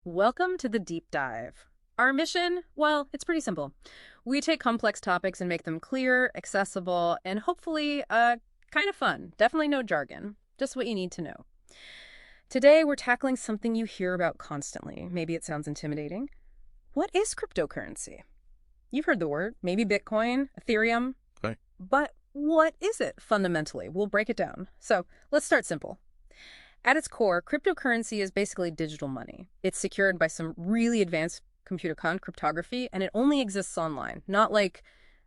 Welcome to the deep dive. Our mission, well, it's pretty simple. We take complex topics and make them clear, accessible, and hopefully kind of fun. Definitely no jargon, just what you need to know. Today, we're tackling something you hear about constantly. Maybe it sounds intimidating. What is cryptocurrency? You've heard the word, maybe Bitcoin, Ethereum. Right. But what is it fundamentally? We'll break it down. So let's start simple. At its core, cryptocurrency is basically digital money. It's secured by some really advanced computer cryptography, and it only exists online, not like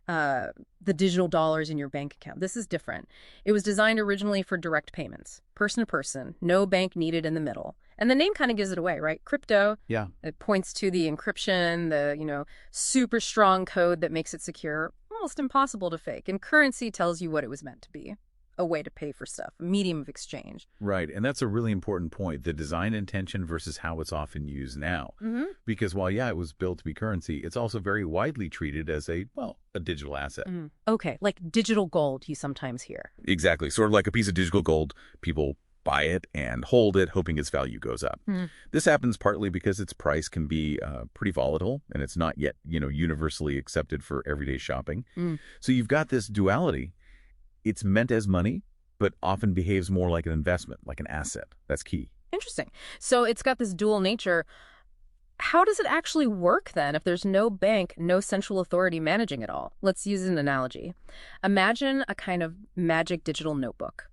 the digital dollars in your bank account. This is different. It was designed originally for direct payments, person to person, no bank needed in the middle. And the name kind of gives it away, right? Crypto, Yeah. it points to the encryption, the super strong code that makes it secure, almost impossible to fake. And currency tells you what it was meant to be. A way to pay for stuff, a medium of exchange. Right. And that's a really important point, the design intention versus how it's often used now. Mm-hmm. Because while, yeah, it was built to be currency, it's also very widely treated as a digital asset. Mm. Okay, like digital gold you sometimes hear. Exactly. Sort of like a piece of digital gold. People buy it and hold it, hoping its value goes up. Mm. This happens partly because its price can be pretty volatile, and it's not yet, universally accepted for everyday shopping. Mm. So you've got this duality. It's meant as money, but often behaves more like an investment, like an asset. That's key. Interesting. So it's got this dual nature. How does it actually work then if there's no bank, no central authority managing it all? Let's use an analogy. Imagine a kind of magic digital notebook.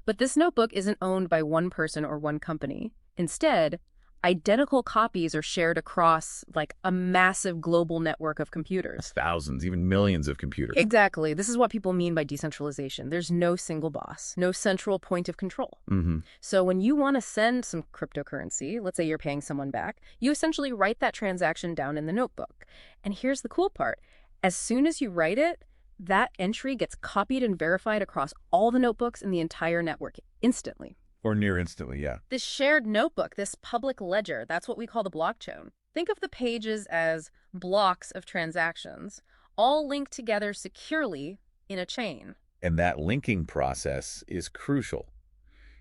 But this notebook isn't owned by one person or one company. Instead, identical copies are shared across like a massive global network of computers. Thousands, even millions of computers. Exactly. This is what people mean by decentralization. There's no single boss, no central point of control. Mm-hmm. So when you want to send some cryptocurrency, let's say you're paying someone back, you essentially write that transaction down in the notebook. And here's the cool part. As soon as you write it, that entry gets copied and verified across all the notebooks in the entire network instantly. Or near instantly, yeah. This shared notebook, this public ledger, that's what we call the blockchain. Think of the pages as blocks of transactions, all linked together securely in a chain. And that linking process is crucial.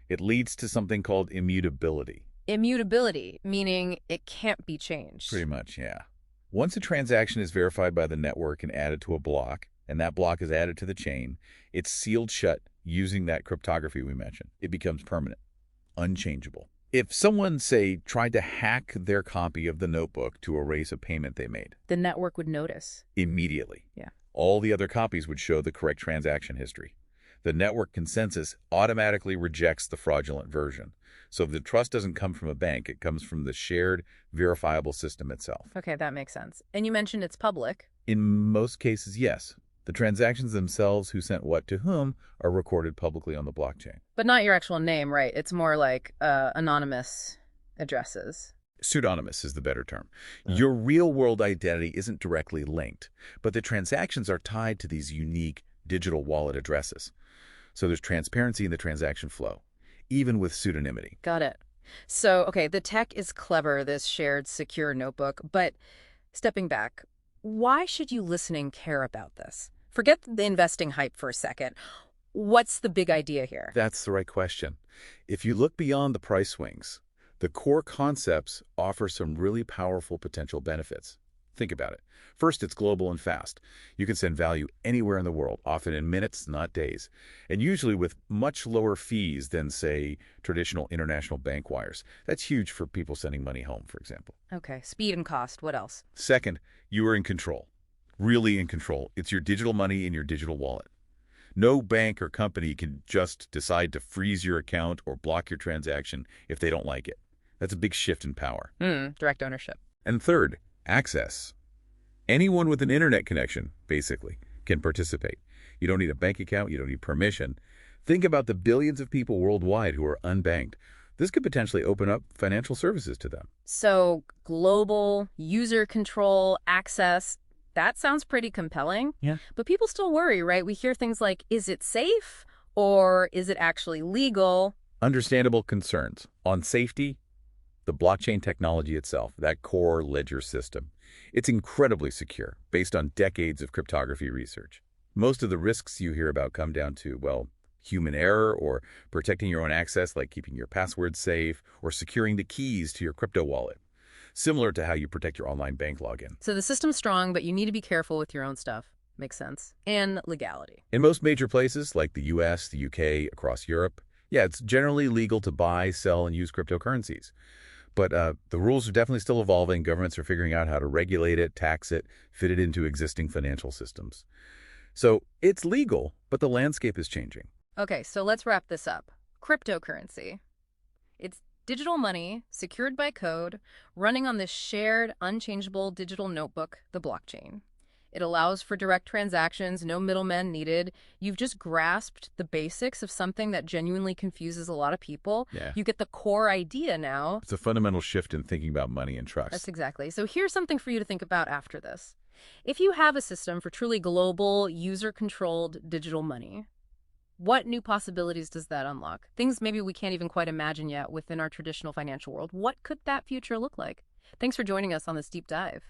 It leads to something called immutability. Immutability, meaning it can't be changed. Pretty much, yeah. Once a transaction is verified by the network and added to a block, and that block is added to the chain, it's sealed shut using that cryptography we mentioned. It becomes permanent, unchangeable. If someone, say, tried to hack their copy of the notebook to erase a payment they made, The network would notice. immediately, Yeah. all the other copies would show the correct transaction history. The network consensus automatically rejects the fraudulent version. So if the trust doesn't come from a bank, it comes from the shared, verifiable system itself. Okay, that makes sense. And you mentioned it's public. In most cases, yes. The transactions themselves, who sent what to whom, are recorded publicly on the blockchain. But not your actual name, right? It's more like anonymous addresses. Pseudonymous is the better term. Your real-world identity isn't directly linked, but the transactions are tied to these unique digital wallet addresses. So there's transparency in the transaction flow, even with pseudonymity. Got it. So, okay, the tech is clever, this shared secure notebook, but stepping back, why should you listening care about this? Forget the investing hype for a second. What's the big idea here? That's the right question. If you look beyond the price swings, the core concepts offer some really powerful potential benefits. Think about it. First, it's global and fast. You can send value anywhere in the world, often in minutes, not days, and usually with much lower fees than, say, traditional international bank wires. That's huge for people sending money home, for example. Okay, speed and cost. What else? Second, you are in control. Really in control. It's your digital money in your digital wallet. No bank or company can just decide to freeze your account or block your transaction if they don't like it. That's a big shift in power. Direct ownership. And third, access. Anyone with an internet connection, basically, can participate. You don't need a bank account. You don't need permission. Think about the billions of people worldwide who are unbanked. This could potentially open up financial services to them. So global, user control, access, that sounds pretty compelling. Yeah. But people still worry, right? We hear things like, is it safe or is it actually legal? Understandable concerns. On safety, the blockchain technology itself, that core ledger system, it's incredibly secure based on decades of cryptography research. Most of the risks you hear about come down to, well, human error or protecting your own access, like keeping your passwords safe or securing the keys to your crypto wallet. similar to how you protect your online bank login. So the system's strong, but you need to be careful with your own stuff. Makes sense. And legality. In most major places, like the US, the UK, across Europe, yeah, it's generally legal to buy, sell, and use cryptocurrencies. But the rules are definitely still evolving. Governments are figuring out how to regulate it, tax it, fit it into existing financial systems. So it's legal, but the landscape is changing. Okay, so let's wrap this up. Cryptocurrency. It's digital money, secured by code, running on this shared, unchangeable digital notebook, the blockchain. It allows for direct transactions, no middlemen needed. You've just grasped the basics of something that genuinely confuses a lot of people. Yeah. You get the core idea now. It's a fundamental shift in thinking about money and trust. That's exactly. So here's something for you to think about after this. If you have a system for truly global, user-controlled digital money, what new possibilities does that unlock? Things maybe we can't even quite imagine yet within our traditional financial world. What could that future look like? Thanks for joining us on this deep dive.